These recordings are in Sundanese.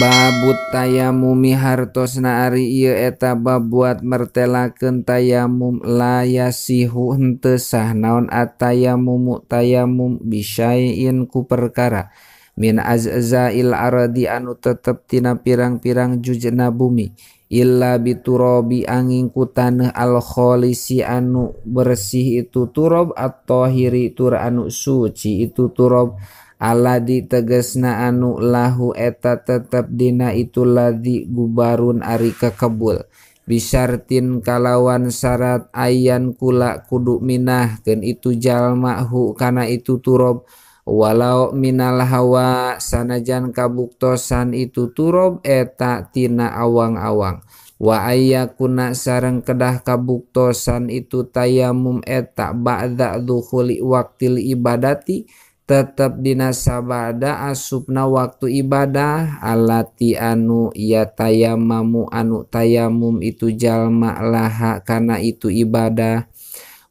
Babut tayamumi hartosna ari ieu eta bab buat mertelakeun tayamum layasihu henteu sah naon atayamumu tayamum bisyai'in ku perkara min azzail aradi anu tetep tina pirang-pirang jujna bumi illa biturabi angin ku taneuh al kholisi anu bersih itu turab at-tahiri tur anu suci itu turab aladi tegesna anu lahu eta tetep dina itu ladi gubarun ari kekebul bisyartin kalawan syarat ayan kula kudu minahkeun itu jalmahu kana itu turab walau minal hawa sanajan kabuktosan itu turab eta tina awang-awang wa ayyakuna sareng kedah kabuktosan itu tayamum eta ba'da dzuhuli waqtil ibadati tetap dina sabada asupna waktu ibadah alati anu ya tayamamu anu tayamum itu jalma laha kana itu ibadah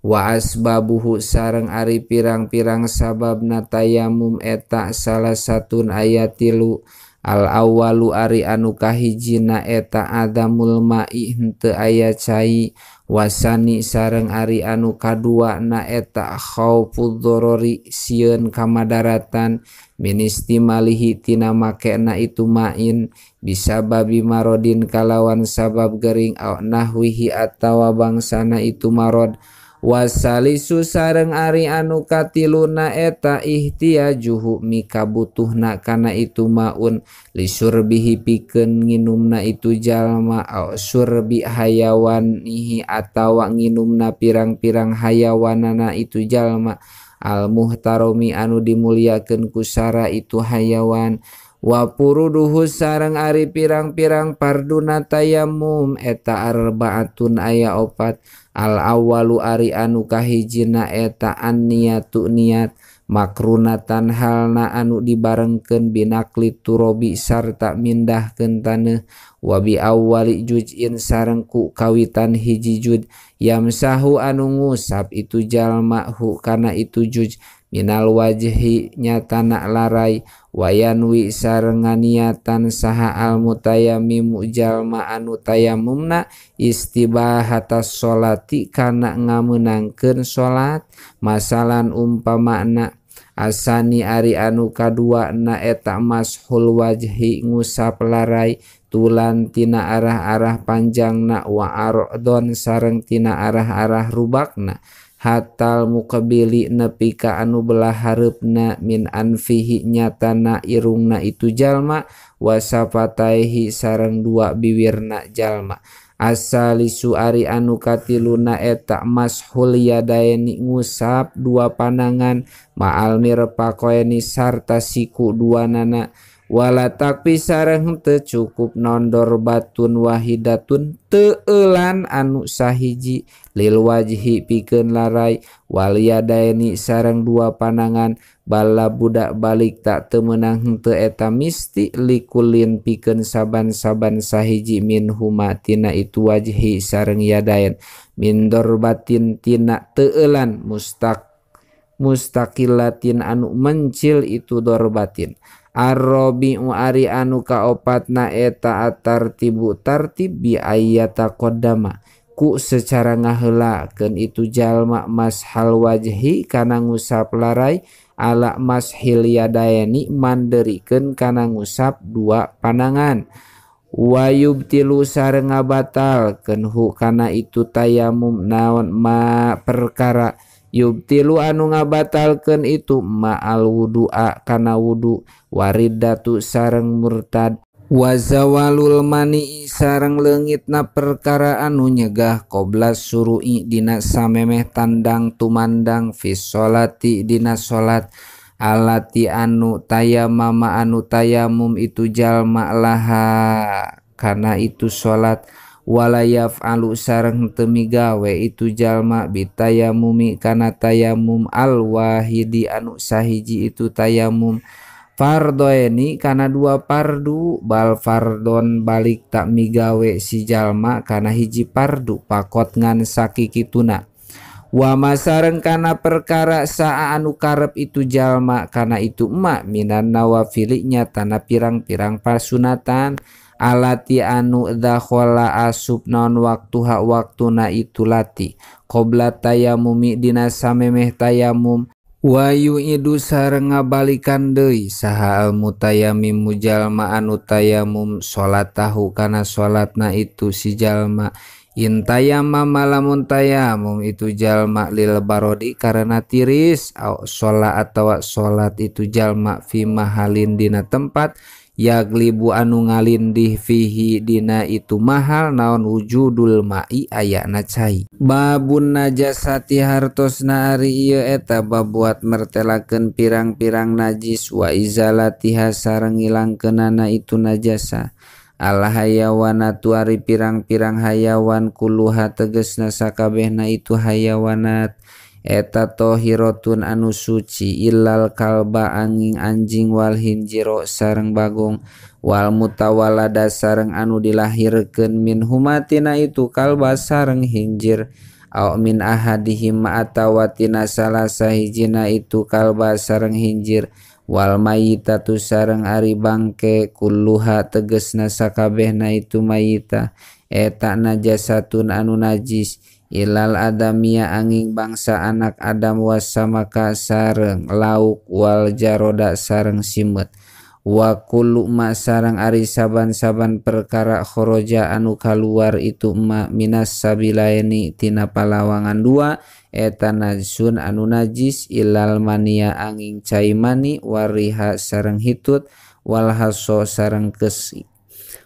wa asbabuhu sareng ari pirang-pirang sababna tayamum eta salah satun ayatilu al awalu ari anu kahijina eta adamul ma'i henteu aya cai wasani sareng ari anu kadua na eta khaufud dzarari sieun kamadaratan ministimalihi tina makena itu main bisa babi marodin kalawan sabab gering au nahwihi atawa bangsana itu marod wasalisu sareng ari anu katiluna eta ihtiyajuhu mika butuhna kana itu maun lisurbihi pikeun nginumna itu jalma au surbi hayawanihi atawa nginumna pirang-pirang hayawanana itu jalma al muhtarami anu dimuliakeun ku sara itu hayawan wa puruduhu sareng ari pirang-pirang parduna tayamum eta arbaatun aya opat al awalu ari anu kahijina eta an niyatu niat makrunatan halna anu dibarengkeun binakli turobi sarta mindahkeun taneuh wa bi awwali juz'in sareng ku kawitan hiji juz yamsahu anu ngusap itu jalmahu kana itu juz minal wajhi nyatana larai wayanwi sareng nganiatan saha al mutayammim jalma anu tayamumna istibahatas sholati kana ngameunangkeun salat masalan umpamana asani ari anu kadua na eta mashul wajhi ngusap larai tulan tina arah-arah panjangna wa ardon sareng tina arah-arah rubakna hatal mukabili nepi ka anu belah hareupna min anfihi nyatana irungna itu jalma wasafataihi sareng dua bibirna jalma asalisu ari anu katiluna eta mashul yadaini ngusap dua panangan ma'al mirfaqaini sarta siku duanana wala takfi sareng teu cukup nondor batun wahidatun teueulan anu sahiji lil wajhi pikeun larai wal yadaini sareng dua panangan bala budak balik tak teu meunang henteu eta misti likulin pikeun saban-saban sahiji min huma tina itu wajhi sareng yadain min dorbatin tina teueulan mustaqilatin anu mencil itu dorbatin Ar-Rabi'u ari anu kaopatna eta at-tartibu tartib bi ayyata qaddama ku secara ngaheulakeun itu jalma mashal wajhi kana ngusap larai ala mashil yadaini manderikeun kana ngusap dua panangan wa yubtilu sareng ngabatalkeun hu kana itu tayamum naon ma perkara yubtilu anu ngabatalkeun itu ma'al wudu'a kana wudu waridatu sareng murtad wa zawalul mani sareng leungitna perkara anu nyegah qobla suru'i dina samemeh tandang tumandang fi sholati dina salat alati anu tayamama anu tayamum itu jalma laha kana itu salat walayaf alu sareng teu migawe itu jalma bitayamumi kana tayamum al wahidi anu sahiji itu tayamum fardoeni kana dua pardu bal fardon balik tak migawe si jalma kana hiji pardu pakot ngan sakikituna Wa masareng kana perkara saa anu karep itu jalma kana itu emak minan nawafili nyatana pirang-pirang pasunatan alati anu dakhala asub naon waktuha waktuna itu lati qabla tayamumi dina samemeh tayamum wa yu'idu sareng ngabalikan deui saha al mutayammim jalma anu tayamum salatahu kana salatna itu si jalma intayama malamun tayamum itu jalma lil barodi karena tiris sholat atau sholat itu jalma fi mahalin dina tempat yaglibu anu ngalindih fihi dina itu mahal naon wujudul ma'i ayana cai babun najasati hartosna ari ieu eta babuat mertelakeun pirang-pirang najis wa izalatiha sareng ngilangkeunana itu najasa al hayawanatu ari pirang-pirang hayawan kuluha tegesna sakabehna itu hayawanat eta tohirotun anu suci illal kalba angin anjing wal hinjiro sareng bagong wal mutawalada sareng anu dilahirkeun min humatina itu kalba sareng hinjir au min ahadihim atawatina salah sahijina itu kalba sareng hinjir wal mayitatu sareng ari bangke kulluha tegesna sakabehna itu mayita eta najasatun anu najis ilal adamia angin bangsa anak Adam wasamaka sareng lauk wal jaroda sareng simet wa kullu ma sareng ari saban-saban perkara khoroja anu kaluar itu ma minas sabilaini tina palawangan dua eta najsun anu najis ilal mania angin cai mani wariha sareng hitut walhaso sareng kesik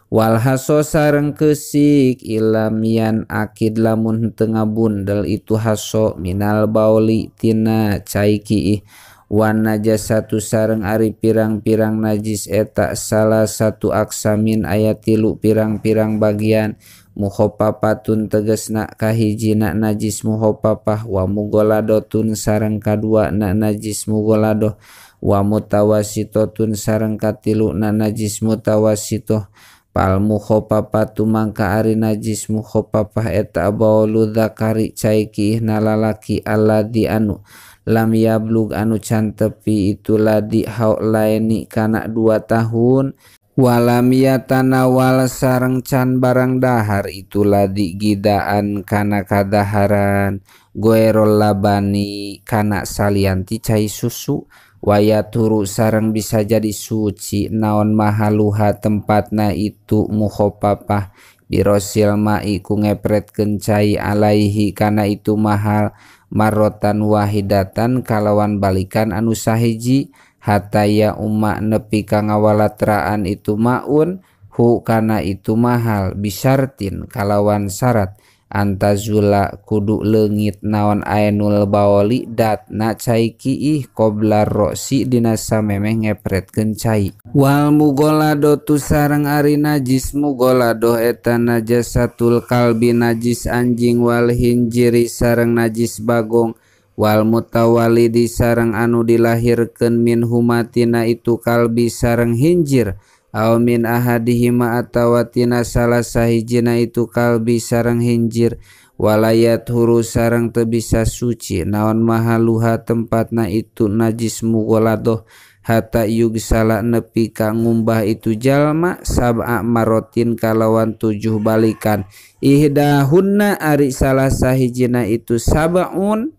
walhaso sareng kesik ilamian akid lamun tengah bundel itu haso minal bauli tina cai kiih wan najasatu sareng ari pirang-pirang najis eta salah satu aksamin ayat 3 pirang-pirang bagian mukhopapatun tegesna kahijina najis mukhopapah wa mugoladotun sareng kadua na najis mugoladoh wa mutawasitotun sareng katilu na najis mutawasitoh pal mukhopapatu mangka ari najis mukhopapah eta baulu dzakari caiki nalalaki alladzi anu lam yablug anu can tepi itu ladi haulaini kana 2 tahun walam yatanawal sareng can barang dahar itu ladi gidaan kana kadaharan goerol labani kana salianti cai susu wayaturu sareng bisa jadi suci naon mahaluha tempatna itu mukhopapah birosil ma'i ku ngepretkeun cai alaihi kana itu mahal marotan wahidatan kalawan balikan anu sahiji hataya umma nepi ka ngawalatraan itu maun hu kana itu mahal bisyartin kalawan syarat antazula kudu leungit naon ainul bawli datna cai kiih qoblar rosi dina samemeh ngepretkeun cai wal mugolado tu sareng ari najis mugolado eta najasatul kalbi najis anjing wal hinjiri sareng najis bagong wal mutawalidi sareng anu dilahirkeun min humatina itu kalbi sareng hinjir aw min ahadihima atawatina salah sahijina itu kalbi sareng hinjir walayat huru sareng teu bisa suci naon mahaluha tempatna itu najis mugoladoh hatta yugsala nepi ka ngumbah itu jalma sab'a marotin kalawan 7 balikan ihdahunna ari salah sahijina itu sab'un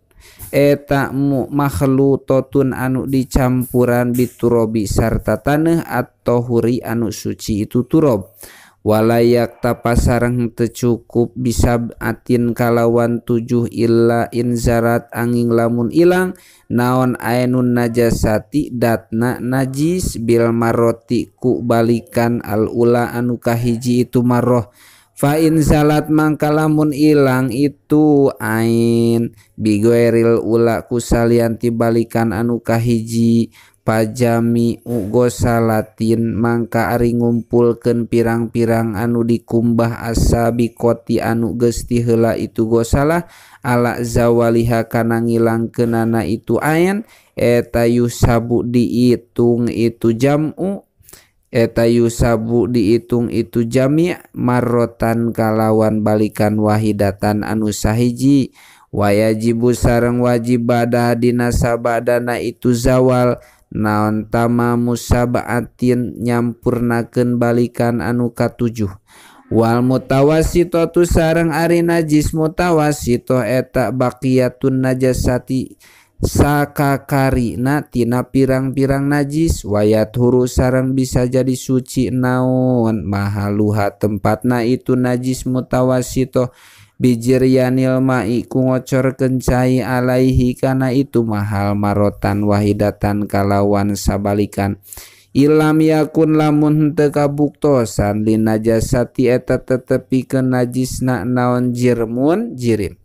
eta makhlutotun anu dicampuran biturobi sarta tanah atau huri anu suci itu turob walayak tapasareng teu cukup bisa atin kalawan 7 illa inzarat angin lamun ilang naon ainun najasati datna najis bil maroti ku balikan al ula anu kahiji itu maroh fa in zalat mangka lamun ilang itu ain bigoeril ula kusalianti balikan anu kahiji pajami gosalatin mangka ari ngumpulkeun pirang-pirang anu dikumbah asabi koti anu geus ti heula itu gosalah ala zawaliha kana ngilangkeunana itu ain eta yusabu diitung itu jam'u eta yusabu diitung itu jami' marrotan kalawan balikan wahidatan anu sahiji Wayajibu sareng wajib badah dina sabadana itu zawal naon tamamu sabaatin nyampurnakeun balikan anu katujuh. Wal mutawassitatu sareng ari najis mutawassito eta baqiyatun najasati sakakarina tina pirang-pirang najis. Wayat huru sareng bisa jadi suci naon mahaluha tempatna itu najis mutawassito bijiryanil ma'i ku ngocorkeun cai alaihi kana itu mahal marotan wahidatan kalawan sabalikan. Ilam yakun lamun henteu kabuktosan li najasati eta tetepikeun najisna naon jirmun jirim.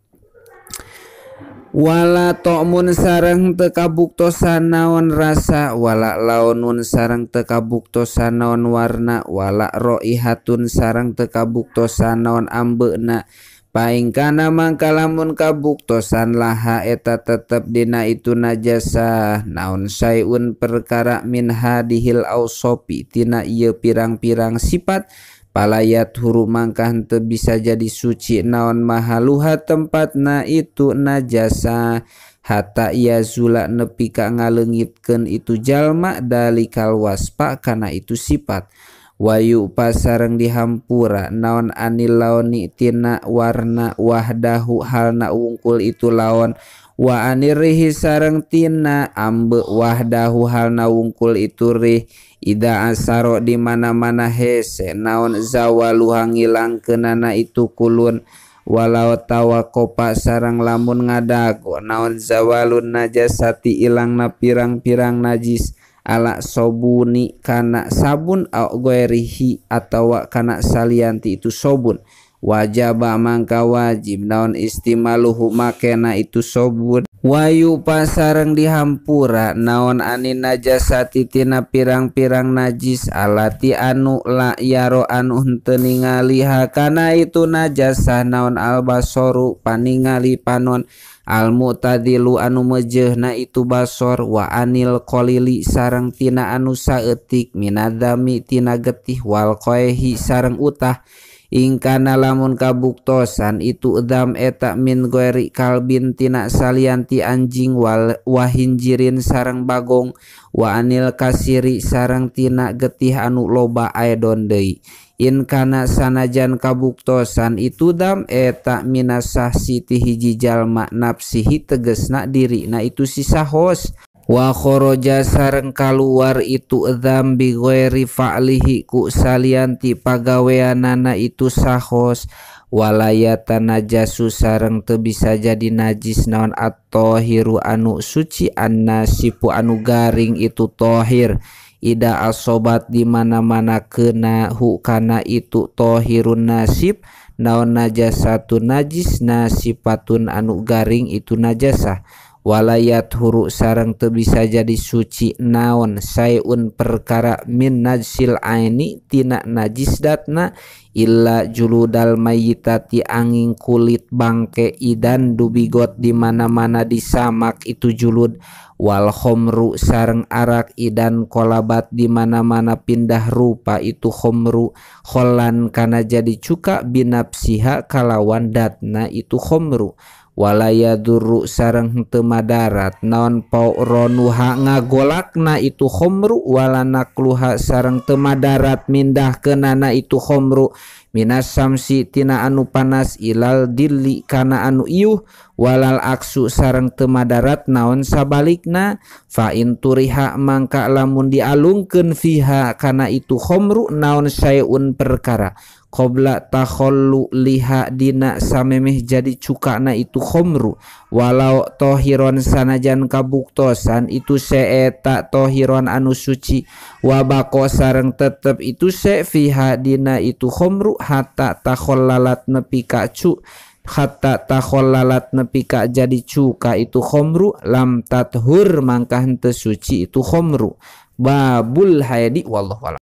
Wala to'mun sareng teu kabuktosan naon rasa, wala launun sareng teu kabuktosan naon warna, wala roihatun sareng teu kabuktosan naon ambeuna. Paing kana mangka lamun kabuktosan laha eta tetep dina itu najasah naon sayun perkara minha dihil ausopi tina ieu pirang-pirang sifat palayat huru mangka henteu bisa jadi suci naon mahaluha tempatna itu najasah hatta yazula nepi ka ngaleungitkeun itu jalma dalikal waspa kana itu sifat. Wayu pasareng dihampura naon anil laoni tina warna wahdahu halna wungkul itu laon wa anirihi sareng tina ambe wahdahu halna wungkul itu rih ida asaro di mana-mana hese naon zawalu ngilangkeunana itu kulun walau tawakopa sareng lamun ngadago naon zawalun najasati ilangna pirang-pirang najis ala sobuni kana sabun au goerihi atawa kana salianti itu sobun wajaba mangka wajib naon istimaluhu makena itu sobun wayu pasareng dihampura naon ani najasati tina pirang-pirang najis alati anu la yaro anu henteu ningaliha kana itu najasah naon albasoru paningali panon al mu'tadilu anu mejehna itu basor wa anil qalili sareng tina anu saeutik minadami tina getih wal qoehi sareng utah ingkana lamun kabuktosan itu edam eta min goeri kalbin tina salianti anjing wal wahinjirin sareng bagong wa anil kasiri sareng tina getih anu loba aedon deui. In kana sanajan kabuktosan itu dam eta minasah siti hiji jalma nafsihi tegesna diri na itu sisahos wa khoroja sareng kaluar itu dam bi ghairi fa'lihi ku salianti pagaweanana itu sahos walayata najasu sareng teu bisa jadi najis naon at-tahiru anu suci annasifu anu garing itu tohir ida asobat di mana-mana kena hu kana itu tohirun nasib naon najasatun najis nasifatun anu garing itu najasah walayat huru sareng teu bisa jadi suci naon sayun perkara min najsil aini tina najis datna illa juludal mayyitati angin kulit bangke idan dubigot di mana-mana disamak itu julud wal khomru sareng arak idan kolabat di mana-mana pindah rupa itu khomru kholan kana jadi cuka binapsiha kalawan datna itu khomru walaya duru sareng henteu madarat naon pauronuha ngagolakna itu khomru walanakluha sareng teu madarat mindahkeunana itu khomru minas samsi tina anu panas ilal dilli kana anu iuh walal aksu sareng teu madarat naon sabalikna fa in turiha mangka lamun dialungkeun fiha kana itu khomru naon sayun perkara qabla takhallu liha dina samemeh jadi cukana itu khomru walau tohiron sanajan kabuktosan itu seeta tohiron anu suci wabako sareng tetep itu se fiha dina itu khomru hatta takhallalat nepi ka cu hatta takhallalat nepi ka jadi cuka itu khomru lam tathur mangka henteu suci itu khomru babul haidi wallahu a'lam.